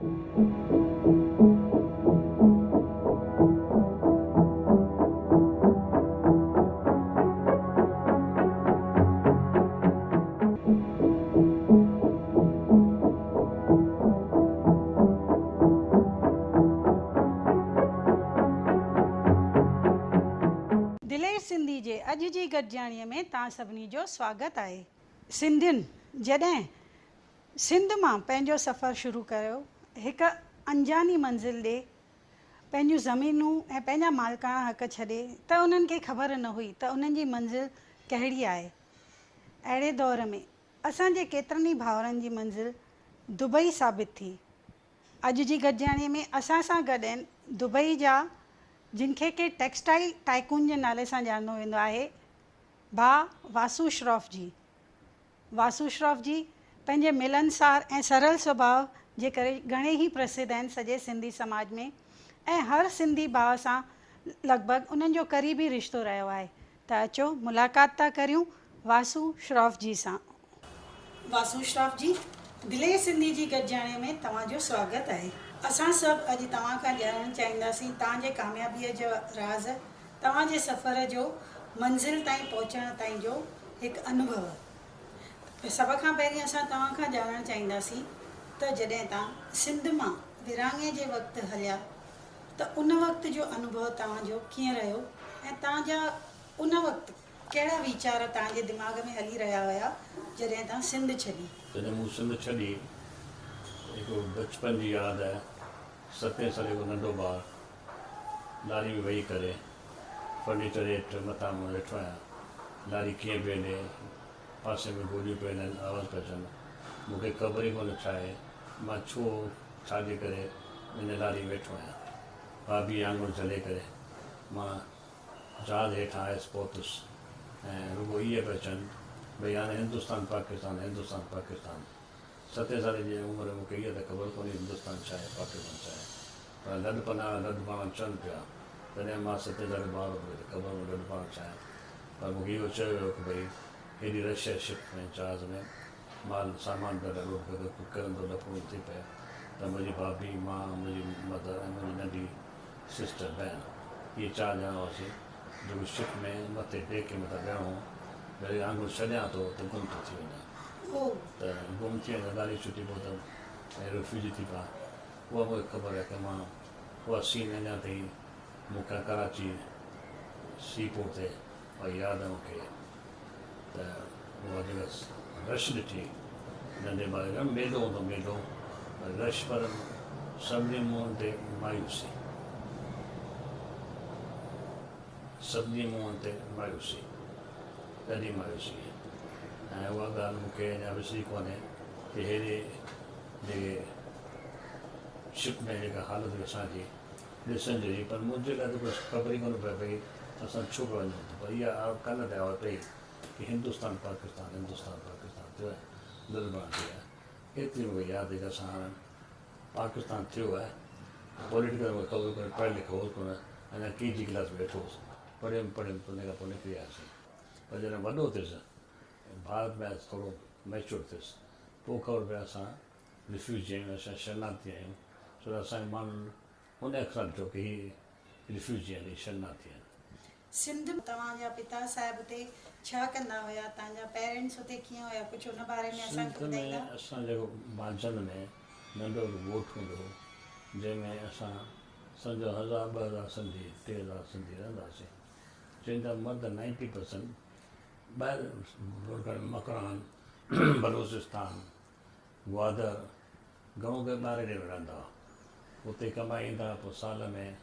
दिलेर सिंधी जे अॼु जी गॾिजाणीअ में तव्हां सभिनी जो स्वागत आहे। सिंधियुनि जॾहिं सिंध मां पंहिंजो सफ़रु शुरू कयो, हिकु अंजानी मंज़िल ॾे पंहिंजूं ज़मीनूं ऐं पंहिंजा मालिकाणा हक़ छॾे, त उन्हनि खे ख़बर न हुई त उन्हनि जी मंज़िल कहिड़ी आहे। अहिड़े दौर में असांजे केतिरनि ई भाउरनि जी मंज़िल दुबई साबित थी। अॼु जी गॾिजाणीअ में असां सां गॾु आहिनि दुबई जा, जिनखे के टेक्सटाइल टाइकून जे नाले सां ॼाणियो वेंदो आहे, भाउ वासु श्रॉफ जी। वासु श्रॉफ जी पंहिंजे मिलनसार ऐं सरल स्वभाव जे करे घणे ई प्रसिद्ध आहिनि सॼे सिंधी समाज में, ऐं हर सिंधी भाउ सां लॻभॻि उन्हनि जो क़रीबी रिश्तो रहियो आहे। त अचो मुलाक़ात था करियूं वासु श्रॉफ जी सां। वासु श्रॉफ जी, दिलेर सिंधी जी गॾिजाणीअ में तव्हांजो स्वागत आहे। असां सभु अॼु तव्हां खां ॼाणणु चाहींदासीं तव्हांजे कामयाबीअ जो राज़, तव्हांजे सफ़र जो मंज़िल ताईं पहुचण ताईं जो हिकु अनुभव। सभ खां पहिरीं असां तव्हां खां ॼाणणु चाहींदासीं त जॾहिं तव्हां सिंध मां विरहाङे जे वक़्तु हलिया, त उन वक़्त जो अनुभव तव्हांजो कीअं रहियो, ऐं तव्हांजा उन वक़्तु कहिड़ा वीचार तव्हांजे दिमाग़ में हली रहिया हुया जॾहिं तव्हां सिंध छॾी? जॾहिं मूं सिंध छॾी, हिकु बचपन जी यादि आहे। 7 साल जो नंढो ॿारु लारी में वेही करे फर्नीचर हेठि मथां मां वेठो आहियां। लारी कीअं पिए ॾे, पासे में गोलियूं पियूं आहिनि, आवाज़ पिया अचनि, मूंखे ख़बर ई कोन छा आहे, मां छाजे करे इन लारी वेठो आहियां। भाभी आंगुर झले करे मां जहाज़ हेठां आयुसि, पहुतुसि, ऐं रुॻो इहे पिया अचनि भई हाणे हिंदुस्तान पाकिस्तान, हिंदुस्तान पाकिस्तान। 7 साल जी उमिरि मूंखे इहा त ख़बर कोन्हे हिंदुस्तान छा आहे, पाकिस्तान छा आहे, पर लॾपण अचनि पिया। तॾहिं मां 7 साल जो ॿार हुउमि, ख़बर हुई लॾपण छा आहे। पर मूंखे इहो चयो वियो की भई हेॾी रशिया शिप में, जहाज़ में माल सामान पिया ॾाढो किरंदो लफड़ो थी पियो, त मुंहिंजी भाभी, मां, मुंहिंजी मदर ऐं मुंहिंजी नंढी सिस्टर भेण, इहे 4 ॼणा हुआसीं जेको शिप में मथे डेक मथां ॾियणो हो। वरी आंगुर छॾियां थो त गुम थो थी वञा, त गुम थी वञा, ॾाढी छुटी पहुतमि ऐं रिफ्यूजी थी पिया। उहा मूंखे ख़बर आहे की मां उहा सीन अञा ताईं मूंखां कराची सी पोर्ट ते उहा यादि आहे मूंखे। त उहा जेका रश ॾिठी नंढे ॿार, मेलो हूंदो मेलो, रश, पर सभिनी मुंहंनि ते मायूसी, सभिनी मुंहंनि ते मायूसी, ॾाढी मायूसी। ऐं उहा ॻाल्हि मूंखे अञा विसरी कोन्हे की हेॾे जेके शिप में जेका हालत हुई असांजी ॾिसण जहिड़ी, पर मुंहिंजे लाइ त कुझु ख़बर ई कोन पए पई असां छो पिया वञूं। पर इहा कान ते आवाज़ पई की हिंदुस्तान पाकिस्तान, हिंदुस्तान पाकिस्तान थियो आहे, लॾपण थियो आहे। एतिरी मूंखे यादि आहे की असां हाणे पाकिस्तान थियो आहे। पॉलिटिकल मूंखे ख़बर कोन्हे, पढ़ियल लिखियो हो कोन, अञा KG क्लास में वेठो हुउसि, पढ़ियुमि उन खां पोइ निकिरी आयासीं। पर जॾहिं वॾो थियुसि, भारत में थोरो मैच्योर थियुसि, पोइ ख़बर पई असां रिफ्यूजी आहियूं, असां शरणार्थी आहियूं। छो त असांजे माण्हुनि उन अक्सर ॾिठो की हीअ रिफ्यूजी आहिनि, शरणार्थी आहिनि। सिंध तव्हांजा पिता साहिब हुते छा कंदा हुया, तव्हांजा पेरेंट्स हुते कीअं हुया, कुझु उन बारे में असांखे ॿुधाईंदा? असां जेको माजन में नंढो ॻोठु हूंदो हो, जंहिंमें असां सम्झो 1000-2000 सिंधी, 3000 सिंधी रहंदा हुआसीं, जंहिंजा मर्द 90% ॿाहिरि मकरान, बलूचिस्तान, ग्वादर, घणो करे ॿाहिरि ॾे रहंदा हुआ। हुते कमाए ईंदा, पोइ साल में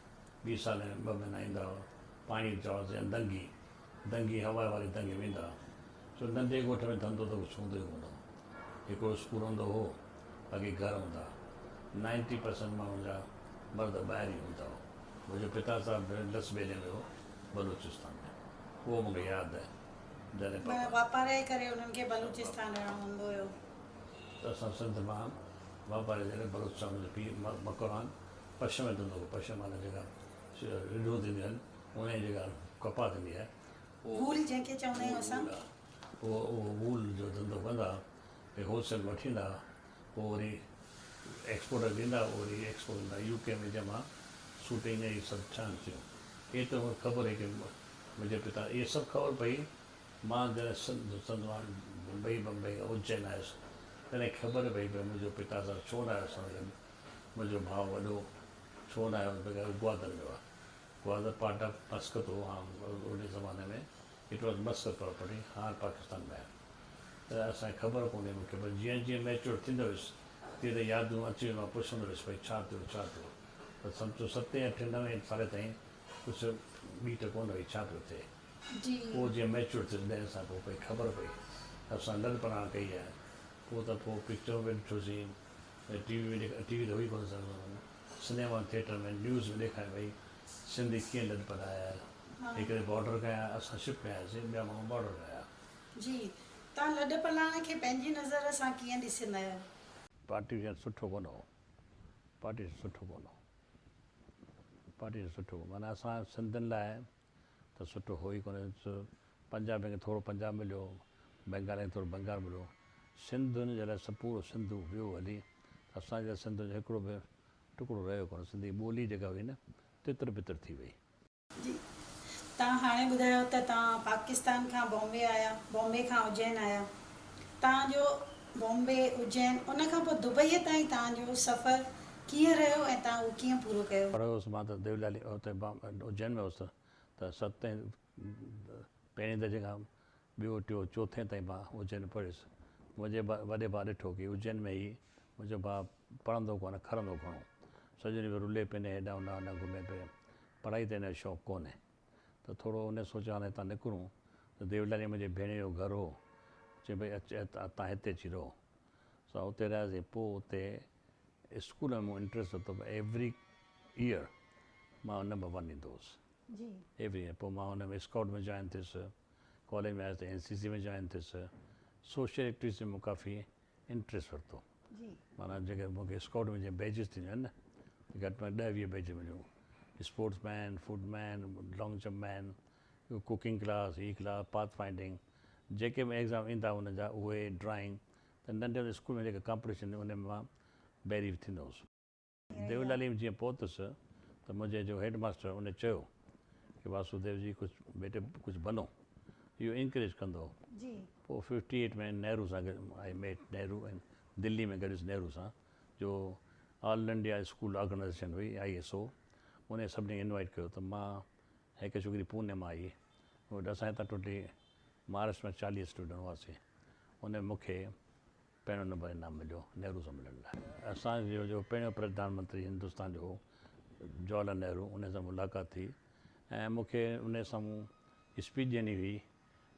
2 साल में 2 महीना ईंदा हुआ। पाणी चवंदासीं दंगी हवा वारी दंगी वेंदा हुआ। छो नंढे ॻोठ में धंधो त कुझु हूंदो ई कोन हो। हिकिड़ो स्कूल हूंदो हो, बाक़ी घर हूंदा। 90% माण्हुनि जा मर्द ॿाहिरि ई हूंदा हुआ। मुंहिंजो पिता साहिबु लस बेले में हो, बलूचिस्तान में, उहो मूंखे यादि आहे। जॾहिं वापार जे करे उन्हनि खे बलूचिस्तान रहणो हूंदो हुयो, त असां सिंध मां वापार जे करे बलूचिस्तान जो पीउ मकरान पश्चिम में धंधो, पश्चिम माना जेका रिढूं थींदियूं आहिनि, उन जी जेका कपाह थींदी आहे, वूल जंहिंखे चवंदा आहियूं असां, उहो वूल जो धंधो कंदा, भई होलसेल वठी ईंदा, पोइ वरी एक्सपोर्टर ॾींदा वरी एक्सपोर्ट कंदा UK में जमा शूटिंग ऐं सभु थियनि थियूं। इहे त मूंखे ख़बर आहे की मुंहिंजे पिता इहे सभु ख़बर पई मां जॾहिं संदमान बम्बई उज्जैन आयुसि तॾहिं ख़बर पई भई मुंहिंजो पिता सां छो न आयो सां गॾु मुंहिंजो भाउ वॾो छो न आयो बग़ैर ग्वादर जो आहे। ग्वादर पार्ट ऑफ मस्कत हो हा उन ज़माने में इट वॉज मस्कत प्रॉपर्टी हाणे पाकिस्तान में आहे। त असांखे ख़बर कोन्हे मूंखे पर जीअं जीअं मैच्योर थींदो हुयुसि तीअं त यादूं अची मां पुछंदो हुयुसि भई छा थियो छा थियो त सम्झो 7 8 9 साल ताईं कुझु ॿीट कोन हुई छा पियो थिए। पोइ जीअं मैच्योर थियो 10 सां पोइ भई ख़बर पई असां नंढपण कई आहे। पोइ पिक्चरूं बि ॾिठोसीं टीवी त हुई कोन सिनेमा थिएटर में न्यूज़ में ॾेखारे भई सिंधी कीअं नंढपण आया हिकिड़े बॉर्डर खां आया असां शिप में आयासीं ॿिया माण्हू बॉर्डर खां आया। जी तव्हां लॾपलाण खे पंहिंजी नज़र सां कीअं ॾिसंदा आहियो? पार्टी खे सुठो कोन हो पार्टी सुठो कोन हो पार्टी सुठो माना असां सिंधियुनि लाइ त सुठो हो ई कोन्हे। पंजाब खे थोरो पंजाब मिलियो बंगाल खे थोरो बंगाल मिलियो सिंधियुनि जे लाइ सभु पूरो सिंधु वियो हली असांजे सिंध जो हिकिड़ो बि टुकड़ो रहियो कोन सिंधी ॿोली जेका हुई न तितर बितर थी वई। जी तव्हां हाणे ॿुधायो त तव्हां पाकिस्तान खां बॉम्बे खां उज्जैन आया तव्हांजो बॉम्बे उज्जैन उन खां पोइ दुबईअ ताईं तव्हांजो सफ़र कीअं रहियो ऐं तव्हां उहो कीअं पूरो कयो? रहियोसि मां त देवलाली हुते उज्जैन में हुउसि त 7 पहिरें दर्जे खां ॿियो टियों चौथे ताईं मां उज्जैन पढ़ियुसि। मुंहिंजे वॾे भाउ ॾिठो की उज्जैन में ई मुंहिंजो भाउ पढ़ंदो कोन खरंदो घणो सॼो ॾींहुं रुले पिने हेॾां होॾां न घुमे पिए पढ़ाई ते हिन जो शौक़ु कोन्हे त थोरो उन सोचियो हाणे हितां निकिरूं त देवलाली मुंहिंजे भेण जो घरु हो चई भई तव्हां हिते अची रहो असां हुते रहियासीं। पोइ हुते स्कूल में मूं इंट्रस्ट वरितो एवरी ईयर मां नंबर 1 ईंदो हुउसि एवरी ईयर। पोइ मां हुन में स्काउट में जॉइन थियुसि कॉलेज में आयुसि त NCC में जॉइन थियुसि सोशल एक्टिविटीज़ में मूं काफ़ी इंट्रस्ट वरितो माना जेके मूंखे स्काउट में जीअं बैजिस थींदियूं आहिनि न घटि में 10-20 बैज मिलियूं sports man food man long jump man cooking class ही क्लास पाथ फाइंडिंग जेके बि एग्ज़ाम ईंदा हुन जा उहे ड्राइंग त नंढे स्कूल में जेके कॉम्पिटिशन उन में मां बैरी थींदो हुउसि। देवलाली में जीअं पहुतुसि त मुंहिंजे जो हेड मास्टर उन चयो की वासुदेव जी कुझु बेटे कुझु बनो इहो इंकरेज कंदो। पोइ 58 में नेहरू सां गॾु आई मेट नेहरू ऐं दिल्ली में गॾुसि नेहरू सां जो ऑल इंडिया स्कूल ऑर्गेनाइज़ेशन हुई ISO उन सभिनी इनवाइट कयो त मां हिकु छोकिरी पूने मां आई असां हितां टोटली महाराष्ट्र में 40 स्टूडेंट हुआसीं उन मूंखे पहिरियों नंबर इनाम मिलियो नेहरू सां मिलण लाइ। असांजो जो पहिरियों प्रधानमंत्री हिंदुस्तान जो जवाहरलाल नेहरू उन सां मुलाक़ात थी ऐं मूंखे उन साम्हूं स्पीच ॾियणी हुई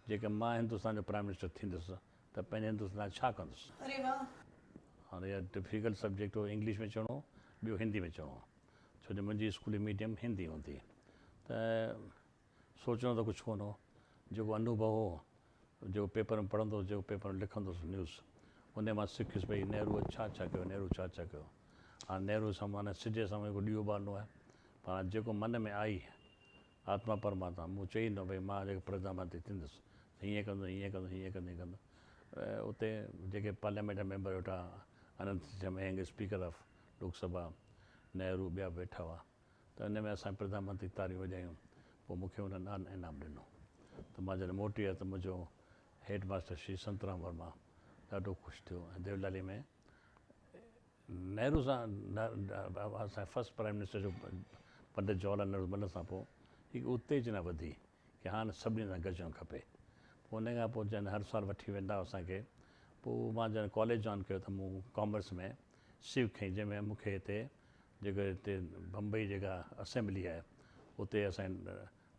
जेके मां हिंदुस्तान जो प्राइम मिनिस्टर थींदुसि त पंहिंजे हिंदुस्तान छा कंदुसि। हाणे इहा डिफिकल्ट सब्जेक्ट हो इंग्लिश में चवणो ॿियो हिंदी में चवणो छो जो मुंहिंजी स्कूली मीडियम हिंदी हूंदी त सोचणो त कुझु कोन हो जेको अनुभव हो जेको पेपर में पढ़ंदो जेको पेपर में लिखंदुसि न्यूज़ उन मां सिखियुसि भई नेहरू छा कयो नेहरू छा कयो। हाणे नेहरू सां माना सिॼे सां हिकु ॾीओ ॿारनो आहे पर जेको मन में आई आत्मा परमात्मा मूं चई न भई मां जेको प्रधानमंत्री थींदुसि हीअं कंदो हीअं कंदो हीअं कंदो हीअं कंदो। उते जेके पार्लियामेंट मेंबर वेठा अनंत जमेंग स्पीकर ऑफ लोकसभा नेहरू ॿिया वेठा हुआ त हिन में असां प्रधानमंत्री तारियूं वॼायूं पोइ मूंखे हुननि इनाम ॾिनो त मां जॾहिं मोटी आयुसि त मुंहिंजो हेड मास्टर श्री संतराम वर्मा ॾाढो ख़ुशि थियो ऐं देवलाली में नेहरू सां असांजे फस्ट प्राइम मिनिस्टर जो पंडित जवाहरलाल नेहरू मिलण सां पोइ हिकु उत्तेजना वधी की हाणे सभिनी सां गॾिजणु खपे। पोइ उन खां पोइ जॾहिं हर साल वठी वेंदा असांखे पोइ मां जॾहिं कॉलेज जॉइन कयो त मूं कॉमर्स में सिव खईं जंहिंमें मूंखे हिते जेके हिते बम्बई जेका असेंबली आहे उते असांजो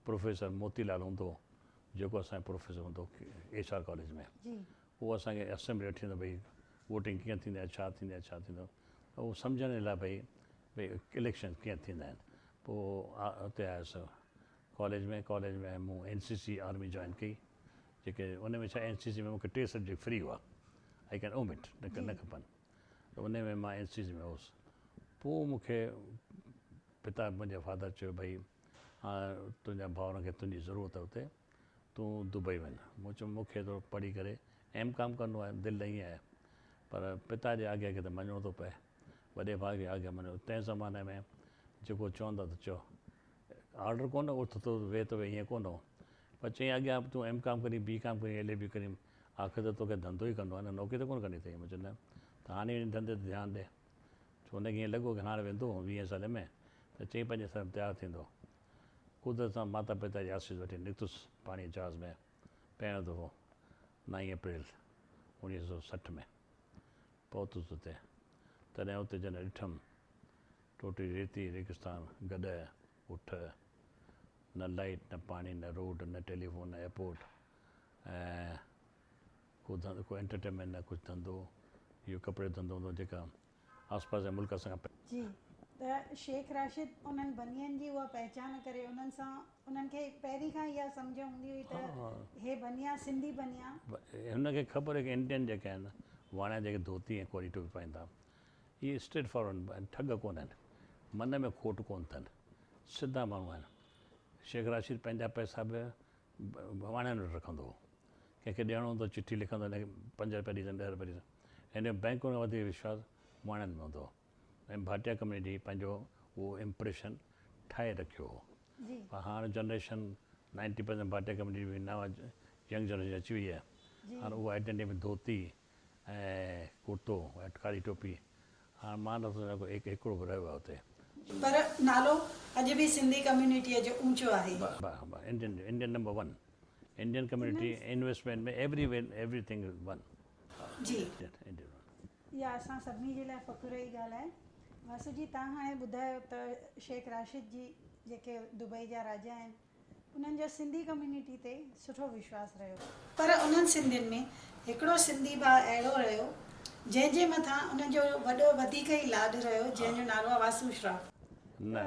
प्रोफेसर मोतीलाल हूंदो जेको असांजो प्रोफेसर हूंदो HR कॉलेज में उहो असांखे असेंबली वठी वेंदो भई वोटिंग कीअं थींदी आहे छा थींदी आहे छा थींदो त उहो सम्झण लाइ भई इलेक्शन कीअं थींदा आहिनि। पोइ हुते आयुसि कॉलेज में मूं NCC आर्मी जॉइन कई जेके उन में छा NCC में मूंखे 3 सब्जेक्ट फ्री हुआ आई कैन ओमिट न खपनि त उन में मां NCC में हुउसि। पोइ मूंखे पिता मुंहिंजा फादर चयो भई हा तुंहिंजा भाउरनि खे तुंहिंजी ज़रूरत आहे हुते तूं दुबई वञ। मूं चयो मूंखे थोरो पढ़ी करे MCOM करिणो आहे दिलि ईअं आहे पर पिता जे आॻियां खे त मञिणो थो पए वॾे भाउ खे आॻियां मञो। तंहिं ज़माने में जेको चवंदा त चओ, ऑर्डर कोन हो, उथ तो वेह तो ईअं कोन हो, पर चईं अॻियां तूं M.Com करी, B.Com करी, LLB करी, आख़िर त तोखे धंधो ई कंदो आहे न, नौकिरी त कोन करणी अथई। मुंहिंजो न, त हाणे हिन धंधे ते ध्यानु ॾे। छो हुनखे ईअं लॻो की हाणे वेंदो 20 साल में, त चईं 5 साल में तयारु थींदो। कुदरत सां माता पिता जी आसीस वठी निकितुसि पाणी जहाज़ में पहिरियों दफ़ो 9 अप्रैल 1960 में पहुतुसि हुते। तॾहिं हुते जॾहिं ॾिठमि टोटी रेती रेगिस्तान, गॾ उठ, न लाइट, न पाणी, न रोड, न टेलीफोन, न एयरपोर्ट, ऐं को एंटरटेनमेंट, न कुझु धंधो। इहो कपिड़े जो धंधो हूंदो जेका आसपास जे मुल्क सां। जी, त शेख राशिद उन्हनि बनियन जी उहा पहचान करे उन्हनि सां उन्हनि खे पहिरीं खां इहा सम्झ हूंदी हुई त हे बनिया सिंधी बनिया। हुनखे ख़बर आहे की इंडियन जेके आहिनि वाणिया जेके धोती ऐं कोरी टोपी पाईंदा, इहे स्ट्रेट फॉरवर्ड ठग कोन आहिनि, मन में खोट कोन अथनि, सिधा माण्हू आहिनि। शेख राशिद पंहिंजा पैसा बि वाणियनि वटि रखंदो हो। कंहिंखे ॾियणो हूंदो चिठी लिखंदो, हिनखे 5 रुपया ॾींदुसि, 10 रुपया ॾींदुसि। हिन बैंकुनि खां वधीक विश्वास वाणियनि में हूंदो हो। ऐं भाटिया कम्युनिटी पंहिंजो उहो इम्प्रेशन ठाहे रखियो हो। पर हाणे जनरेशन 90% भाटिया कम्युनिटी में नवा यंग जनरेशन अची वई आहे। हाणे उहा आइडेंटिटी में धोती ऐं कुर्तो ऐं कारी टोपी, हाणे मां नथो सम्झां हिकिड़ो बि रहियो आहे हुते। पर नालो अॼु बि सिंधी कम्युनिटीअ जो ऊंचो आहे। Indian number 1 Indian community investment में एवरीथिंग इज 1 जी। इंडियन। इहा असां सभिनी जे लाइ फ़ख़ुर जी ॻाल्हि आहे। वासु जी, तव्हां हाणे ॿुधायो त शेख राशिद जी जेके दुबई जा राजा आहिनि, उन्हनि जो सिंधी कम्युनिटी ते सुठो विश्वास रहियो, पर उन्हनि सिंधियुनि में हिकिड़ो सिंधी भाउ अहिड़ो रहियो जंहिंजे मथां उन्हनि जो वॾो वधीक ई लाॾु रहियो, जंहिंजो नालो आहे वासु श्राफ। न,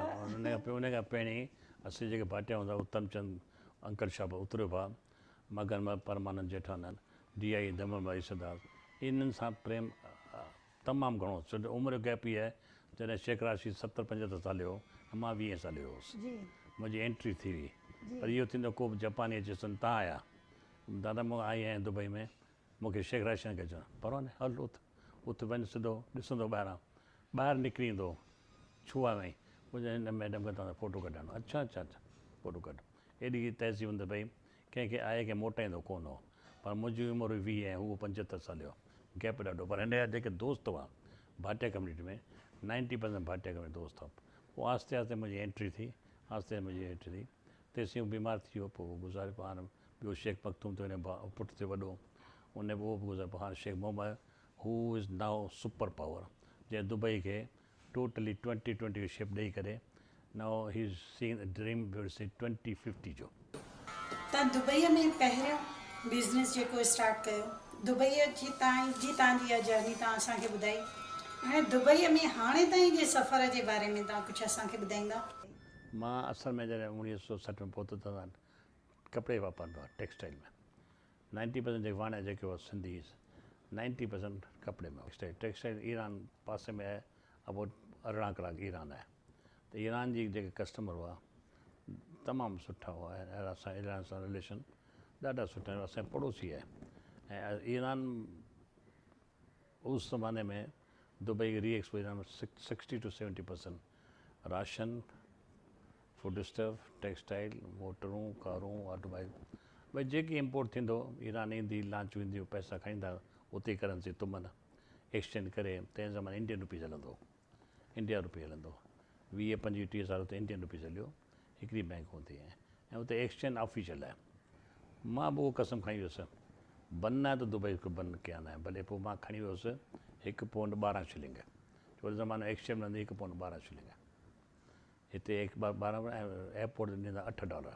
उन खां पहिरीं असीं जेके भाटिया हूंदा, उत्तमचंद अंकल शाह उतरियो भाउ, मगन परमानंद जेठानंद, DI दमनभाई सरदार, इन्हनि सां प्रेम तमामु घणो। छो जो उमिरि गैप ई आहे। जॾहिं शेख राशिद 70-75 साल जो हो, मां 20 साल जो हुउसि, मुंहिंजी एंट्री थी हुई। पर इहो थींदो को बि जापानी अचे चवनि तव्हां आया, दादा मूं आई आहियां दुबई में, मूंखे शेख राशिद खे चवनि परवाह न, हल उथ वञु, सिधो ॾिसंदो ॿाहिरि निकिरी ईंदो, छुआ में मुंहिंजे हिन मैडम खे तव्हां फ़ोटो कढाइणो। अच्छा फ़ोटो कढ। एॾी तहज़ीब हूंदी भई कंहिंखे आहे की मोटाईंदो कोन हो। पर मुंहिंजी उमिरि 20 ऐं हू 75 साल जो, गैप ॾाढो। पर हिन जा जेके दोस्त हुआ भाटिया कम्युनिटी में, 90% भाटिया कम्युनिटी दोस्त हुआ। पोइ आहिस्ते आहिस्ते मुंहिंजी एंट्री थी, तेसीं हू बीमार थी वियो, पोइ गुज़ारे पियो। हाणे ॿियो शेख मखतूम थियो, हिन पुटु थियो वॾो, उन उहो बि गुज़ारे पियो। हाणे Sheikh Mohammed, who is now super power, जंहिं दुबई खे टोटली 2020 जो शेप ॾेई करे now he is seeing the dream 2050 जो। तव्हां दुबईअ में पहिरियों बिज़नेस जेको स्टार्ट कयो, दुबईअ जी तव्हांजी इहा जर्नी तव्हां असांखे ॿुधाई। हाणे दुबईअ में हाणे ताईं जे सफ़र जे बारे में तव्हां कुझु असांखे ॿुधाईंदा? मां असल में जॾहिं 1960 में पहुतो त कपिड़े वापरंदो आहे, टेक्सटाइल में। 90% जेके वाणिया जेके हुआ सिंधी, 90% कपिड़े में टेक्सटाइल। ईरान पासे में आहे, अबाउट 18 कलाक ईरान आहे। त ईरान जी जेके कस्टमर हुआ तमामु सुठा हुआ ऐं असां ईरान सां रिलेशन ॾाढा सुठा आहिनि, असांजा पड़ोसी आहे। ऐं ईरान उस ज़माने में दुबई री-एक्सपो ईरान में 60 to 70% ration, food stuff, textile, मोटरूं, कारूं, ऑटोमोबाइल, भई जेकी इम्पोर्ट थींदो ईरान ईंदी, लांच वेंदी, पैसा खाईंदा, उते करंसी तुमन एक्सचेंज करे। तंहिं ज़माने इंडियन रुपीज़ हलंदो, इंडिया रुपी हलंदो। 20-25-30 साल हुते इंडियन रुपीज़ हलियो, हिकिड़ी बैंक हूंदी ऐं उते एक्सचेंज ऑफिशियल आहे। मां बि उहो कसम खई वियुसि, बन आहे त दुबई को बंदि कया न आहे। भले पोइ मां खणी वियुसि 1 पौंड 12 शिलिंग, छो ज़मानो एक्सचेंज मिलंदी 1 पौंड 12 शिलिंग। हिते 12 एयरपोर्ट ते ॾींदा $8।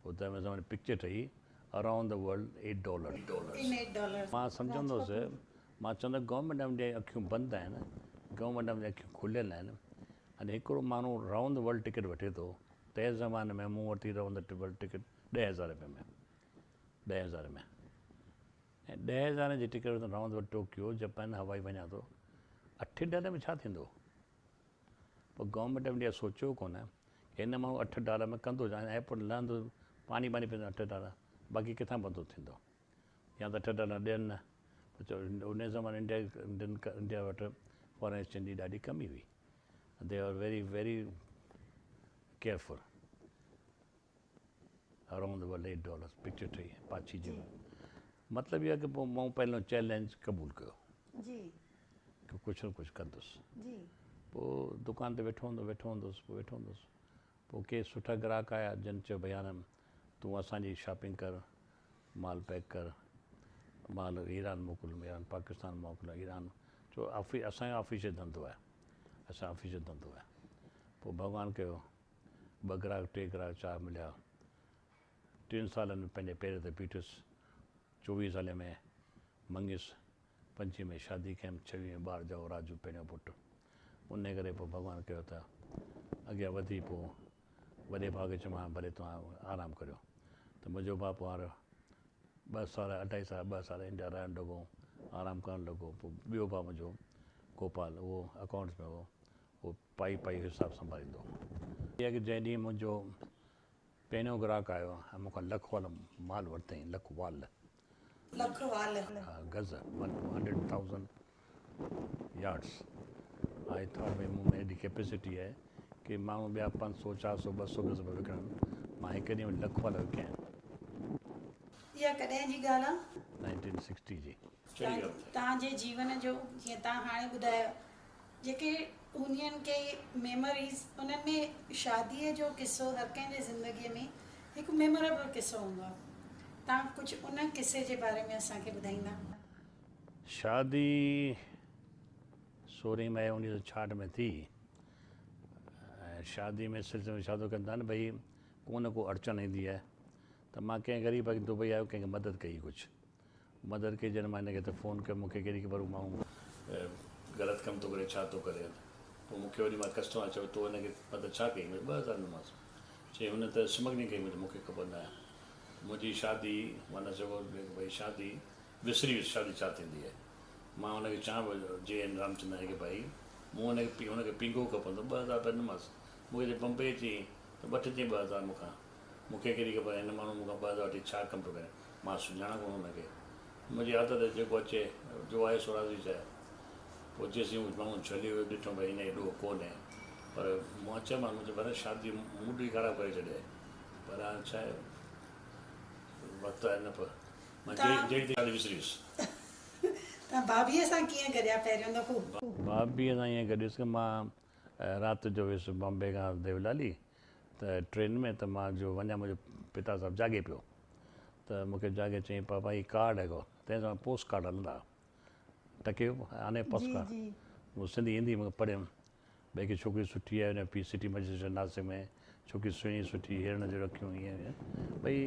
उते ज़माने पिक्चर ठही अराउंड द वर्ल्ड $8। मां सम्झंदुसि, मां चवंदो गवर्नमेंट ऑफ इंडिया जी अखियूं बंदि आहिनि, गवर्नमेंट ऑफ इंडिया अखियूं खुलियल आहिनि। अने हिकिड़ो माण्हू राउंड द वर्ल्ड टिकट वठे थो, तंहिं ज़माने में मूं वरिती राउंड द वर्ल्ड टिकट 10,000 रुपये में, 10,000 में। ऐं 10,000 जी ticket round the world Tokyo Japan हवाई वञा थो, $8 में छा थींदो? पोइ गवर्नमेंट ऑफ इंडिया सोचियो कोन की हिन माण्हू $8 में कंदो, एयरपोर्ट लहंदो, पाणी पीअंदो, $8, बाक़ी किथां बंदो थींदो? या त $8 ॾियनि न। त चओ उन ज़माने इंडिया वटि फॉरेन एक्सचेंज जी ॾाढी कमी हुई. They are very very careful. Around the world $8 picture ठही पाछी जी. मतिलबु इहो आहे की पोइ मूं पहिरियों चैलेंज क़बूलु कयो जी की कुझु न कुझु कंदुसि. जी पोइ दुकान ते वेठो हूंदुसि पोइ के सुठा ग्राहक आया जिन चयो भई हाणे तूं असांजी शॉपिंग कर, माल पैक कर, माल ईरान मोकिल, ईरान पाकिस्तान मोकिल, ईरान छो असांजो ऑफिस जो धंधो आहे, पोइ भॻवानु कयो 2 ग्राहक 3 ग्राहक 4 मिलिया. 3 सालनि में पंहिंजे पेर ते बीठुसि. 24 साले में मंगियुसि, 25 में शादी कयमि, 26 में ॿार ॼाओ राजू पंहिंजो पुटु. उन करे पोइ भॻवानु कयो त अॻियां वधी पोइ वॾे भाउ खे चयो भले तव्हां आरामु करियो. त मुंहिंजो भाउ पोइ हाणे 2 साल 2.5 साल 2 साल इंडिया रहणु लॻो, आरामु करणु लॻो. पोइ ॿियो भाउ मुंहिंजो गोपाल, उहो अकाउंट्स में हो, उहो पाई हिसाबु संभालींदो. इहा आहे की जंहिं ॾींहुं मुंहिंजो पहिरियों ग्राहक आयो ऐं मूंखां लख वाल माल वरितईं, लख वाल गज़ 100,000 यार्ड्स. आई थॉट भई मूं में एॾी कैपेसिटी आहे की माण्हू ॿिया 500 400 200 गज़ में विकिणनि, मां हिकु ॾींहुं में लख वाल विकिया आहिनि. इहा कॾहिं जी ॻाल्हि आहे? 1960 जी. तव्हांजे जीवन जो जीअं तव्हां हाणे ॿुधायो, जेके उन्हनि खे मेमोरीज़, उन्हनि में शादीअ जो किस्सो हर कंहिंजे ज़िंदगीअ में हिकु मेमोरेबल किस्सो हूंदो आहे. तव्हां कुझु उन किस्से जे बारे में असांखे ॿुधाईंदा? शादी 16 मई 1966 में थी. ऐं शादी में सिलसिले में छा थो कंदा आहिनि भई को न को अड़चन ईंदी आहे त मां कंहिं ग़रीब खे दुबई आयो कंहिंखे मदद कई, कुझु मदद कई. जॾहिं मां हिनखे त फ़ोन कयो, मूंखे कहिड़ी ख़बर माण्हू ग़लति कमु थो करे, छा थो करे. पोइ मूंखे वरी मां कस्टमर चयो तो हिनखे मदद छा कई, 2,000 ॾिनोमांसि. चई हुन त स्मगलिंग कई, मूंखे ख़बर न आहे. मुंहिंजी शादी माना चयो भई शादी विसरी शादी छा थींदी आहे. मां हुनखे चवां JN रामचंदानी खे भई मूं हुनखे पींघो खपंदो, 2,000 रुपया ॾिनोमांसि. मूंखे बम्बई अची त वठिजांइ 2,000 मूंखां. मूंखे कहिड़ी ख़बर हिन माण्हू मूंखां 2,000 वठी छा कमु थो करे, मां सुञाणा कोन हुनखे. मुंहिंजी आदत जेको अचे जो आहे सो राज़ी चए. पोइ जेसीं उहो माण्हू छॾी वियो ॾिठो भई हिन एॾो कोन्हे, पर मां चयोमांसि मुंहिंजो भले शादी मूड ई ख़राबु करे छॾे, पर हाणे छा आहे वक़्तु आहे न. पर मां जहिड़ी ॻाल्हि विसरी वियुसि. तव्हां भाभीअ सां कीअं गॾिया पहिरियों दफ़ो? भाभीअ सां ईअं गॾियुसि की मां राति जो वियुसि बॉम्बे खां देवलाली त ट्रेन में. त मां जो वञा मुंहिंजो पिता साहिबु जाॻे पियो त मूंखे जाॻे चई पापा ही कार्ड है को, तंहिंसां पोस्ट कार्ड हलंदा टके हाणे पोस्ट कार्ड. उहो सिंधी ईंदी मूंखे पढ़ियमि भई की छोकिरी सुठी आहे, हुन PCT मजिस्ट्रेट नासिक में, छोकिरी सुहिणी सुठी, हिरण जो रखियूं ईअं भई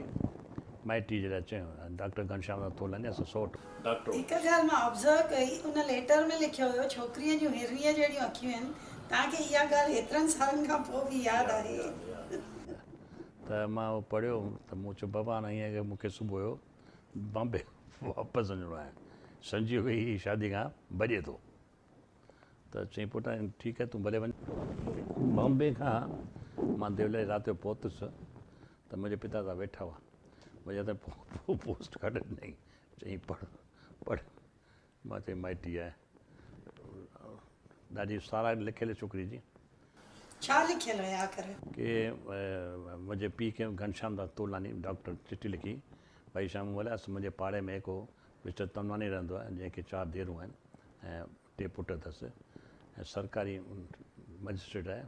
माइटी जे लाइ चयो. डॉक्टर घनश्याम तोलानी असां सौट डॉक्टर. हिकु ॻाल्हि मां ऑब्ज़र्व कई, उन लेटर में लिखियो हुयो छोकिरीअ जूं हिरणीअ जहिड़ियूं अखियूं आहिनि. तव्हांखे इहा ॻाल्हि एतिरनि सालनि खां पोइ बि यादि आहे? त मां उहो पढ़ियो त मूं चयो बाबा हाणे हीअं की मूंखे सुबुह जो बॉम्बे वापसि वञिणो आहे, संजीव ही शादी खां भॼे थो. त चई पुटु ठीकु आहे तूं भले वञ. बॉम्बे खां मां देवलाली राति जो पहुतुसि त मुंहिंजे पिता सां वेठा हुआ. मुंहिंजे त पोस्ट कार्ड ॾिनई, चई पढ़. मां चई माइटी आहे, ॾाढी सारा लिखियल छोकिरी जी. छा लिखियल हुया आख़िर? की मुंहिंजे पीउ खे घनश्याम दास तोलानी डॉक्टर चिठी लिखी भई शाम भले मुंहिंजे पाड़े में को मिस्टर तनवानी रहंदो आहे जंहिंखे 4 धीअरूं आहिनि ऐं 2 पुट अथसि ऐं सरकारी मजिस्ट्रेट आहे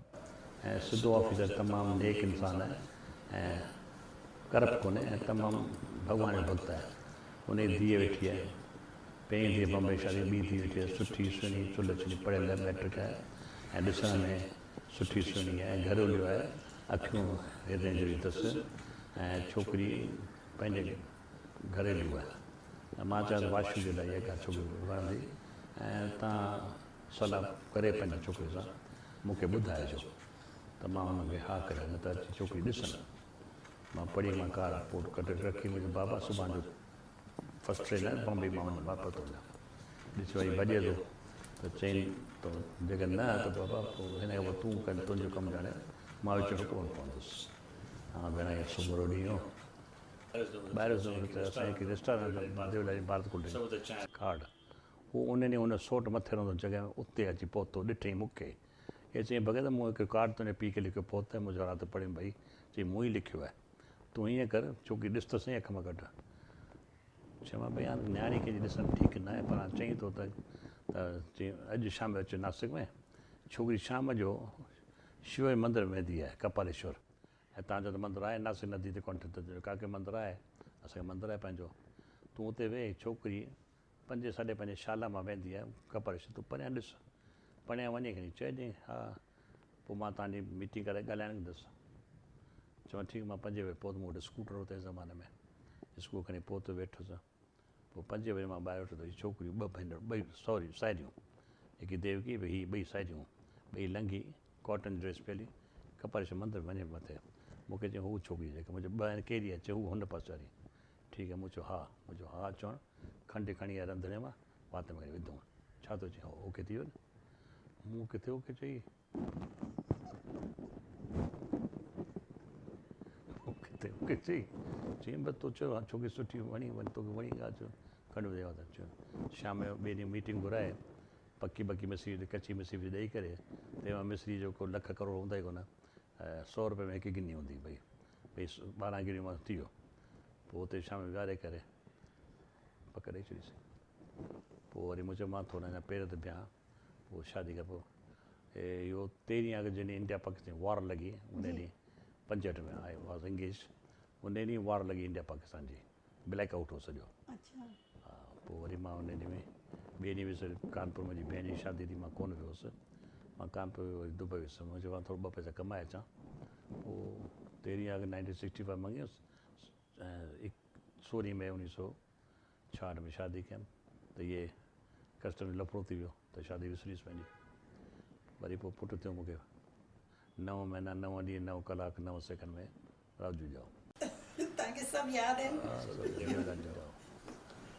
ऐं सिधो ऑफिसर, तमामु नेक इंसानु आहे ऐं करप्ट कोन्हे ऐं तमामु भॻवान जो भक्त आहे. उन जी धीअ वेठी आहे, पहिरीं धीअ बम्बई शादी, ॿी धीअ वेठी आहे सुठी सुहिणी सुलछणी पढ़ियल मैट्रिक आहे ऐं ॾिसण में सुठी सुहिणी आहे, घरेलू आहे, अखियूं हेॾे जहिड़ी अथसि ऐं छोकिरी पंहिंजे घरेलू आहे. ऐं मां चवां त वाशू जे लाइ इहा छोकिरी वणंदी ऐं तव्हां सलाह करे पंहिंजे छोकिरे सां मूंखे ॿुधाइजो. त मां हुनखे हा करे न त अची छोकिरी ॾिसण. मां पढ़ी मां कार पोइ कटे रखी मुंहिंजो बाबा सुभाणे जो फस्ट ट्रेन आहे बॉम्बे मां वञा वापसि थो वञा. ॾिसी वरी भॼे थो त चई त जेकर न त बाबा पोइ हिन खां पोइ तूं कर, तुंहिंजो कमु ॼाणे. मां विच में कोन पवंदुसि. हा भेण इहो सुबुह जो ॾींहुं ॿाहिरि असां हिकु रेस्टोरेंट देवलाली भारत कुल कार्ड हू उन ॾींहुं उन सोट मथे रहंदो जॻह में उते अची पहुतो ॾिठईं मूंखे इहे चईं भॻत मूं हिकु कार्ड तुंहिंजे पीउ खे लिखियो पहुतो मुंहिंजो राति पढ़ियुमि भई चई मूं ई लिखियो आहे तूं हीअं कर छोकी ॾिस त सही अख मां कढ चयोमांसि भई हाणे न्याणी कंहिंजी ॾिसणु ठीकु न आहे पर हाणे चईं थो त चई अॼु शाम जो अचु नासिक में छोकिरी शाम जो शिव जे मंदर में वेंदी आहे कपालेश्वर ऐं तव्हांजो त मंदरु आहे नासिक नदी ते कोन्ह त काके मंदरु आहे असांजो मंदरु आहे पंहिंजो तूं उते वेह छोकिरी 5:30 शाला मां वेंदी आहे कपालेश्वर तूं परियां ॾिस परियां वञे खणी चइजांइ हा पोइ मां तव्हांजी मीटिंग करे ॻाल्हाइण ईंदुसि चवां ठीकु मां 5 बजे पहुतो मूं वटि स्कूटर हो तंहिं ज़माने में स्कूटर खणी पहुतो वेठुसि पोइ 5 बजे मां ॿाहिरि वेठो त हीअ छोकिरियूं 2 भेनरूं ॿई साहेड़ियूं हिकु देवकी भई हीअ 2 साहेड़ियूं ॿई लंघी कॉटन ड्रेस पहली कपालेश्वर मंदर वञे मथे मूंखे चयो हू छोकिरी जेका मुंहिंजो 2 आहिनि कहिड़ी आहे चयो हू हुन पासे वारी ठीकु आहे मूं चयो हा मुंहिंजो हा चवणु खंडु खणी आया रंधिणे मां वात में खणी विधो छा थो चई ओके थी वियो न मूं किथे ओके चई किथे ओके चई चई बसि तूं चयो छोकिरी सुठी वणी वञी तोखे वणी ॻाल्हि चयो खंडु विधो आहे त चयो शाम जो ॿिए ॾींहुं मीटिंग घुराए पकी मिसिरी कची मिसिरी ॾेई करे तंहिंमां मिसिरी जो को लख करोड़ हूंदा ई कोन 100 रुपए में हिकु गिनी हूंदी भई 12 गिनियूं मां थी वियो पोइ हुते शाम जो विहारे करे पक ॾेई छॾीसीं पोइ वरी मूं चयो मां थोरा अञा पेर ते बिहां पोइ शादी खां पोइ इहो 13 अगस्त जॾहिं इंडिया पाकिस्तान वॉर लॻी उन ॾींहुं 65 में आई वॉज़ इंगेज उन ॾींहुं वॉर लॻी इंडिया पाकिस्तान जी ब्लैक आउट हो सॼो हा पोइ वरी मां उन ॾींहुं में ॿिए ॾींहुं वियुसि कानपुर मुंहिंजी भेण जी शादी थी मां कोन वियुसि मां कानपुर वरी दुबई वियुसि मुंहिंजो मां थोरो 2 पैसा कमाए अचां पोइ 13 अगस्त 1965 मंगियुसि ऐं 16 मई 1966 में शादी कयमि त इहे कस्टमर लफड़ो थी वियो त शादी विसरीसि पंहिंजी वरी पोइ पुटु थियो मूंखे 9 महीना 9 ॾींहं 9 कलाक 9 सेकेंड में राजू जाओ तव्हांखे सभु यादि आहिनि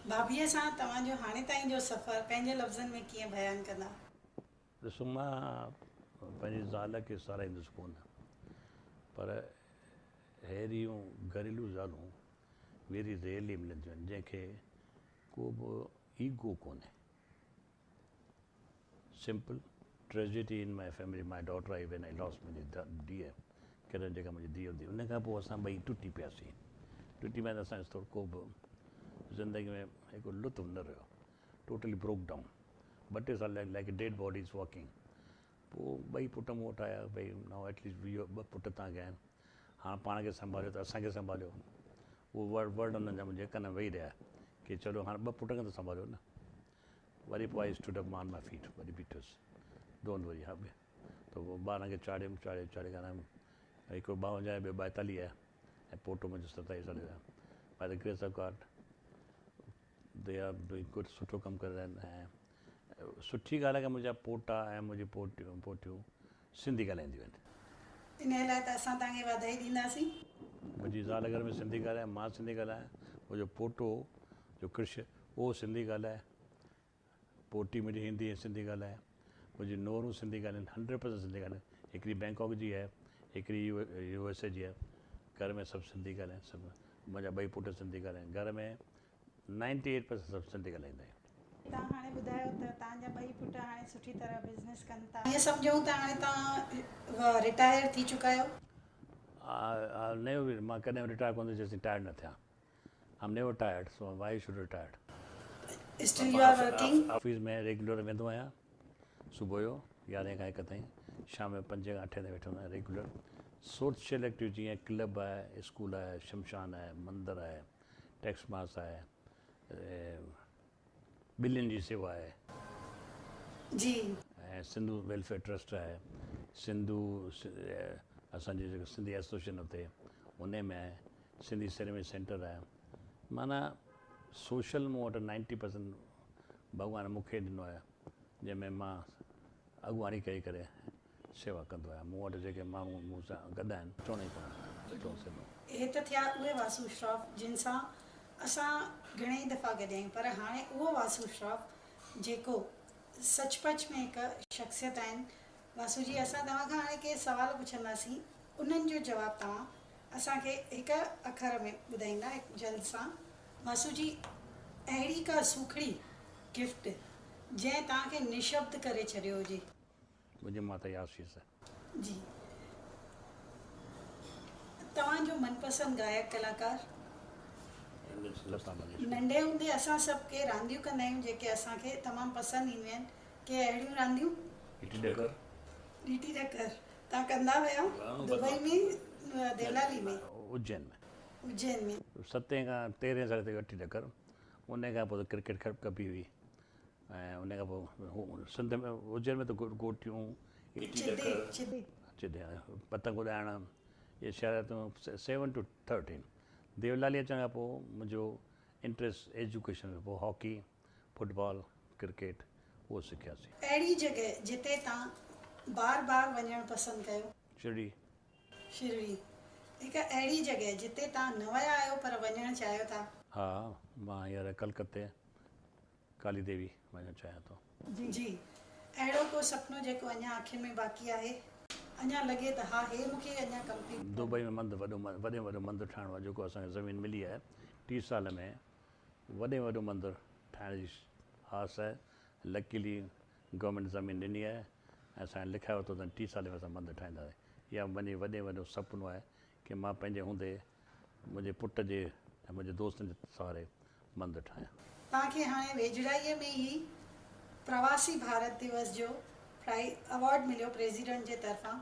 भाभीअ सां तव्हांजो हाणे ताईं जो सफ़र पंहिंजे लफ़्ज़नि में कीअं बयानु कंदा ॾिसो मां पंहिंजी ज़ाल खे साराईंदुसि कोन पर अहिड़ियूं घरेलू ज़ालूं वेरी रेयरली मिलंदियूं आहिनि जंहिंखे को बि ईगो कोन्हे simple tragedy in my family my daughter I when I lost मुंहिंजी धीअ किरण जेका मुंहिंजी धीअ हूंदी उन खां पोइ असां ॿई टुटी पियासीं टुटी पिया त असांजो थोरो को बि ज़िंदगी में हिकु लुत्फ़ु न रहियो टोटली ब्रोक डाउन 2 साल लाइक डेड बॉडीज़ वॉकिंग पोइ 2 पुट मूं वटि आया भई नाउ एटलीस्ट 2 पुट तव्हांखे आहिनि हाणे पाण खे संभालियो त असांखे संभालियो उहो वर्ड उन्हनि जा मुंहिंजे कन वेही रहिया की चलो हाणे 2 पुटनि खे त संभालियो न वरी पोइ I stood up on my feet वरी बीठुसि डोंट वरी हा त उहो 12 खे चाढ़ियुमि चाढ़े ॻाल्हायुमि हिकिड़ो 52 आहे ॿियो 42 आहे ऐं पोटो मुंहिंजो 27 साल जो आहे by the grace of God they are doing good सुठो कमु करे रहिया आहिनि ऐं सुठी ॻाल्हि आहे की मुंहिंजा पोटा ऐं मुंहिंजी पोटियूं सिंधी ॻाल्हाईंदियूं आहिनि इन लाइ त असां तव्हांखे वाधाई ॾींदासीं मुंहिंजी ज़ाल घर में सिंधी ॻाल्हाए मां सिंधी ॻाल्हायां मुंहिंजो पोटो जो कृष उहो सिंधी ॻाल्हाए पोटी मुंहिंजी हिंदी ऐं सिंधी ॻाल्हाए मुंहिंजी नूरूं सिंधी ॻाल्हाइनि 100% सिंधी ॻाल्हाइनि हिकिड़ी बैंकॉक जी आहे हिकिड़ी USA जी आहे घर में सभु सिंधी ॻाल्हाइनि सभु मुंहिंजा 2 पुट सिंधी ॻाल्हाइनि घर में 98% सभु सिंधी ॻाल्हाईंदा आहियूं तव्हां हाणे ॿुधायो त तव्हांजा 2 पुट हाणे सुठी तरह बिज़नेस कनि था ईअं सम्झूं त हाणे तव्हां रिटायर थी चुका आहियो नेवर मां कॾहिं रिटायर कोन थी जेसीं टायर्ड न थियां I am never tired so why should retired still you are working office में रेगुलर वेंदो आहियां सुबुह जो 11 खां 1 ताईं शाम जो 5 खां 8 ताईं वेठो आहियां रेगुलर सोशल एक्टिविटी जीअं क्लब आहे स्कूल आहे शमशान आहे मंदरु आहे टैक्स मास आहे ॿिलियुनि जी सेवा आहे जी ऐं सिंधु वेलफेयर ट्रस्ट आहे असांजी जेको सिंधी एसोसिएशन हुते उन में आहे सिंधी सेरेमनी सेंटर आहे माना सोशल मूं वटि 90% भॻवानु मूंखे ॾिनो आहे जंहिंमें मां अॻुवाणी कई करे शेवा कंदो आहियां मूं वटि जेके माण्हू मूं सां गॾु आहिनि चवण ई कोन हे त थिया उहे वासु श्रॉफ जिन सां असां घणेई दफ़ा गॾियायूं पर हाणे उहो वासु श्रॉफ जेको सचपच में हिकु शख़्सियत आहिनि वासु जी असां तव्हां खां हाणे के सवाल पुछंदासीं उन्हनि जो जवाबु तव्हां असांखे हिकु अखर में ॿुधाईंदा जल्द सां वासु जी अहिड़ी का सूखड़ी गिफ्ट जंहिं तव्हांखे निशब्द करे छॾियो हुजे? मुंहिंजी माता यासीस। जी। तव्हांजो मनपसंद गायक कलाकार? लता मंगेशकर। नंढे हूंदे असां सभु के रांदियूं कंदा आहियूं जेके असांखे तमामु पसंदि ईंदियूं आहिनि, के अहिड़ियूं रांदियूं? गिटी डकर। गिटी डकर तव्हां कंदा हुया? दुबई में, देवलाली में? उज्जैन में। उज्जैन में 7 खां 13 साल ताईं गिटी डकर। उन खां पोइ क्रिकेट कबी हुई ऐं उन खां पोइ सिंध में उज्जैन में त गोटियूं, चिदे पतंग उॾाइणु, इहे शरारतूं 7 to 13। देवलाली अचण खां पोइ मुंहिंजो इंट्रस्ट एजुकेशन में, पोइ हॉकी, फुटबॉल, क्रिकेट उहो सिखियासीं। अहिड़ी जॻह जिते तव्हां बार बार वञणु पसंदि कयो? शिरडी। शिरडी हिकु अहिड़ी जॻह जिते तव्हां न विया आहियो पर वञणु चाहियो था? हा, मां हींअर कलकत्ते काली देवी वञणु चाहियां थो। जी। अहिड़ो को सुपिनो जेको अञा अखियुनि में बाक़ी आहे, अञा लॻे त हा हे मूंखे अञा कंप्लीट? दुबई में मंदरु, वॾो मंदरु ठाहिणो आहे, जेको असांखे ज़मीन मिली आहे 30 साल में। वॾो मंदरु ठाहिण जी आस आहे। लकीली गवर्नमेंट ज़मीन ॾिनी आहे ऐं असां लिखायो वरितो त 30 साल में असां मंदरु ठाहींदासीं। इहा वॾो सुपिनो आहे की मां पंहिंजे हूंदे मुंहिंजे पुट जे ऐं मुंहिंजे दोस्तनि जे सहारे मंदरु ठाहियां। तव्हांखे हाणे वेझड़ाईअ में ई प्रवासी भारत दिवस जो अवॉर्ड मिलियो प्रेसिडेंट जे तरफ़ां,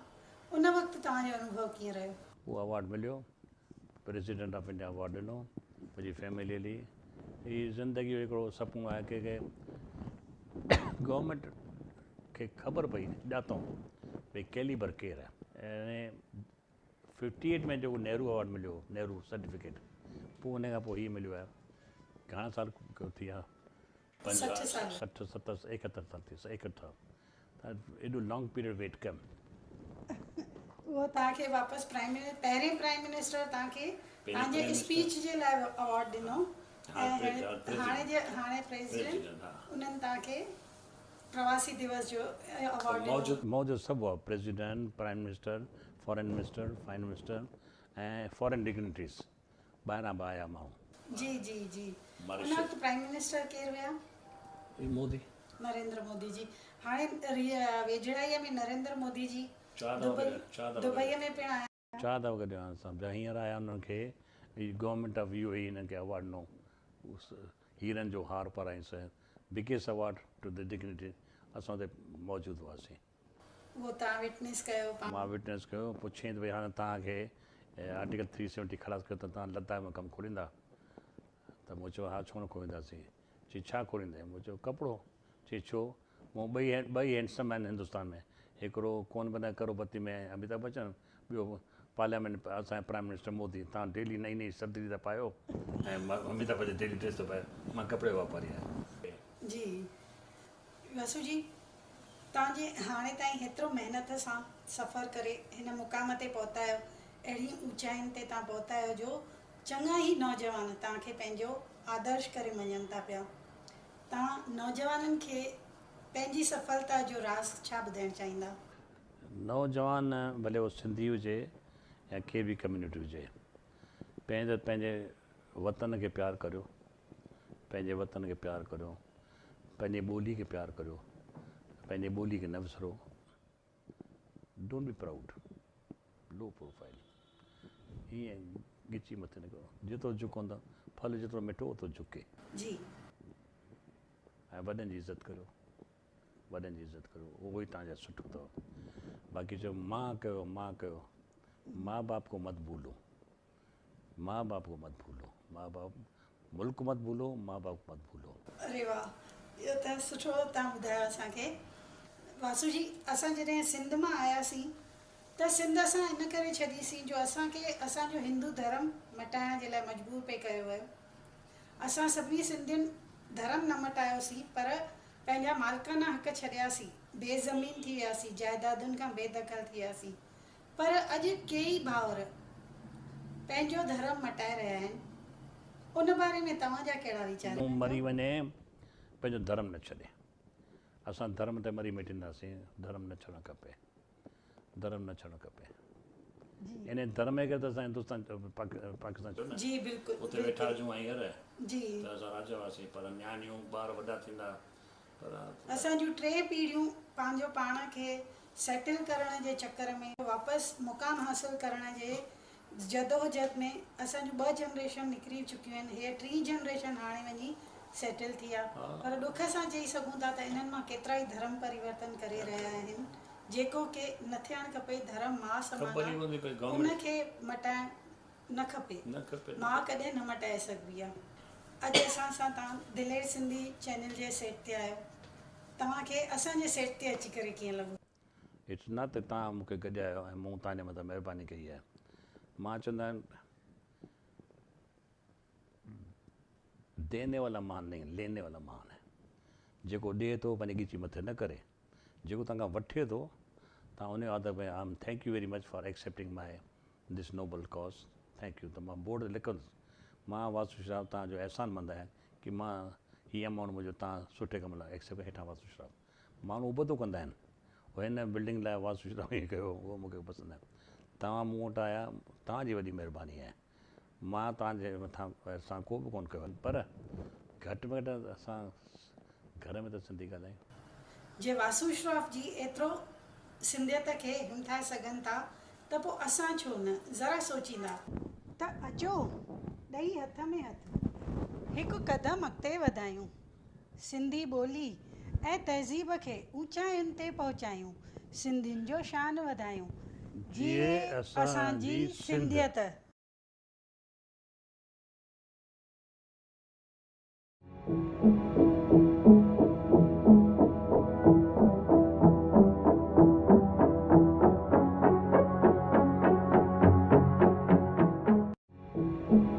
उन वक़्तु तव्हांजो अनुभव कीअं रहियो? उहो अवॉर्ड मिलियो, प्रेसिडेंट ऑफ इंडिया अवॉर्ड ॾिनो मुंहिंजी फैमिली ਲਈ। हीअ ज़िंदगी जो हिकिड़ो सुपिनो आहे की गवर्नमेंट खे ख़बर पई ॼातो भई कैलिबर केरु आहे। ऐं 58 में जेको नेहरू अवॉर्ड मिलियो, नेहरू सर्टिफिकेट, पोइ उन खां पोइ हीअ मिलियो आहे। घणा साल थी विया? 60 साल। 60, 70, 71 साल थी, 61। एॾो लॉन्ग पीरियड वेट कयमि। उहो तव्हांखे वापसि पहिरें प्राइम मिनिस्टर तव्हांखे तव्हांजे स्पीच जे लाइ अवॉर्ड ॾिनो ऐं हाणे प्रेसिडेंट उन्हनि तव्हांखे प्रवासी दिवस जो अवॉर्ड ॾिनो। मौजूदु सभु आहे, president, prime minister, foreign minister, fine minister ऐं फॉरेन डिग्निटरीज़ ॿाहिरां बि आया माण्हू। जी जी जी। उन वक़्तु प्राइम मिनिस्टर केरु हुया? मोदी। नरेंद्र मोदी जी। हाणे वेझड़ाईअ में नरेंद्र मोदी जी दुबईअ में पिणु आया। 4 दफ़ा गॾु आहियां असां। हींअर आया उन्हनि खे गवर्नमेंट ऑफ UAE हिननि खे अवॉर्ड ॾिनो, हीरनि जो हार पाराईंसि, biggest award to the dignity. असां हुते मौजूदु हुआसीं। उहो तव्हां विटनेस कयो? मां विटनेस कयो। पुछियईं त भई हाणे तव्हांखे आर्टिकल 370 ख़लास कयो त तव्हां लद्दाख में कमु खोलींदा? त मूं चयो हा, छो न खोलींदासीं। चई छा खोलींदे? मूं चयो कपिड़ो। चई छो? मूं ॿई हैंडसम आहिनि हिंदुस्तान में, हिकिड़ो कौन बना करोड़पति में अमिताभ बच्चन, ॿियो पार्लियामेंट असांजे प्राइम मिनिस्टर मोदी। तव्हां डेली नई सब्सिडी था पायो ऐं अमिताभ बच्चन डेली ड्रेस थो पाए। मां कपिड़े वापारी आहियां। जी। वसु जी, तव्हांजे हाणे ताईं हेतिरो महिनत सां सफ़र करे हिन मुक़ाम ते पहुता आहियो, अहिड़ी ऊचाइनि ते तव्हां पहुता आहियो जो चङा ई नौजवान तव्हांखे पंहिंजो आदर्श करे मञनि था पिया। तव्हां नौजवाननि खे पंहिंजी सफलता जो राज़ छा ॿुधाइणु चाहींदा? नौजवान भले उहो सिंधी हुजे या के बि कम्यूनिटी हुजे, पंहिंजे वतन खे प्यारु करियो, पंहिंजे वतन खे प्यारु करियो, पंहिंजी ॿोली खे प्यारु करियो, पंहिंजी ॿोली खे न विसरो। Don't be proud, low profile, हीअं ॻिची मथे न करो। जेतिरो झुकंदा, फल जेतिरो मिठो ओतिरो झुके। जी। ऐं वॾनि जी इज़त करियो, वॾनि जी इज़त करियो, उहो ई तव्हांजा सुठो अथव। बाक़ी चयो मां कयो, माँ बाप को मत भूलो, माँ बाप को मत भूलो, माँ बाप मुल्क मत भूलो, माँ बाप मत भूलो। अरे वाह, इहो त सुठो तव्हां ॿुधायो असांखे। वासु जी, असां जॾहिं सिंध मां आयासीं त सिंध असां इन करे छॾीसीं जो असांखे असांजो हिंदू धर्म मटाइण जे लाइ मजबूर पे कयो वियो। असां सभिनी सिंधियुनि धर्म न मटायोसीं पर पंहिंजा मालिकाना हक़ छॾियासीं, बेज़मीन थी वियासीं, जाइदादुनि खां बेदख़ल थी वियासीं। पर अॼु कई भाउर पंहिंजो धर्म मटाए रहिया आहिनि, उन बारे में तव्हांजा कहिड़ा वीचार? मरी वञे पंहिंजो धर्म न छॾे। असां धर्म ते मरी मिटींदासीं, धर्म न छॾणु खपे, धर्म न छॾणु खपे। इन धर्म जे करे त असां हिंदुस्तान पाकिस्तान चयो न। जी बिल्कुलु। उते वेठा हुजूं हींअर जी त असां राजा हुआसीं, पर न्याणियूं ॿार वॾा थींदा असां जूं 3 पीढ़ियूं पंहिंजो पाण खे सेटल करण जे चकर में वापसि मुक़ाम हासिल करण जे जदोजहद में असां जूं 2 जनरेशन निकिरी चुकियूं आहिनि। हीअ 3 जनरेशन हाणे वञी सेटल थी आहे। पर ॾुख सां चई सघूं था त इन्हनि मां केतिरा ई धर्म परिवर्तन करे रहिया आहिनि, जेको के न थियणु खपे। धर्म मां समान उनखे मटाइणु न खपे। मां कॾहिं न मटाए सघबी आहे। अॼु असां सां तव्हां दिलेर सिंधी चैनल जे सेट ते आहियो। तव्हांखे असांजे सेट ते अची करे कीअं लॻो? इट्स न त तव्हां मूंखे गॾायो ऐं मूं तव्हांजे मथां महिरबानी कई आहे। मां चवंदा आहिनि देने वाला महान नहीं, लेने वाला महान है। जेको ॾिए थो पंहिंजी ॻीची मथे न करे, जेको तव्हां खां वठे थो तव्हां उन आदर में I am thank U very much for accepting my this noble cause. Thank U. त मां बोर्ड ते लिखंदुसि, मां वास्तु श्राप तव्हांजो अहसान मंद आहियां कि मां हीअ अमाउंट मुंहिंजो तव्हां सुठे कम लाइ एक्सेप्ट हेठां वास्तु श्राप। माण्हू उबतो कंदा आहिनि, उहो हिन बिल्डिंग लाइ वास्तु श्राप ईअं कयो, उहो मूंखे पसंदि आहे। तव्हां मूं वटि आया, तव्हांजी वॾी महिरबानी आहे। मां तव्हांजे मथां असां को बि कोन्ह कयो आहे, पर घटि में घटि असां घर में त सिंधी ॻाल्हायूं। जे वास्तु श्राप जी एतिरो सिंधियत खे हिमथाए सघनि था त पोइ असां छो न ज़रा सोचींदा त अचो ॾेई हथ में हथ हिकु क़दम अॻिते वधायूं, सिंधी ॿोली ऐं तहज़ीब खे ऊचाइयुनि ते पहुचायूं, सिंधियुनि जो शान वधायूं। जीअं असांजी सिंधियत।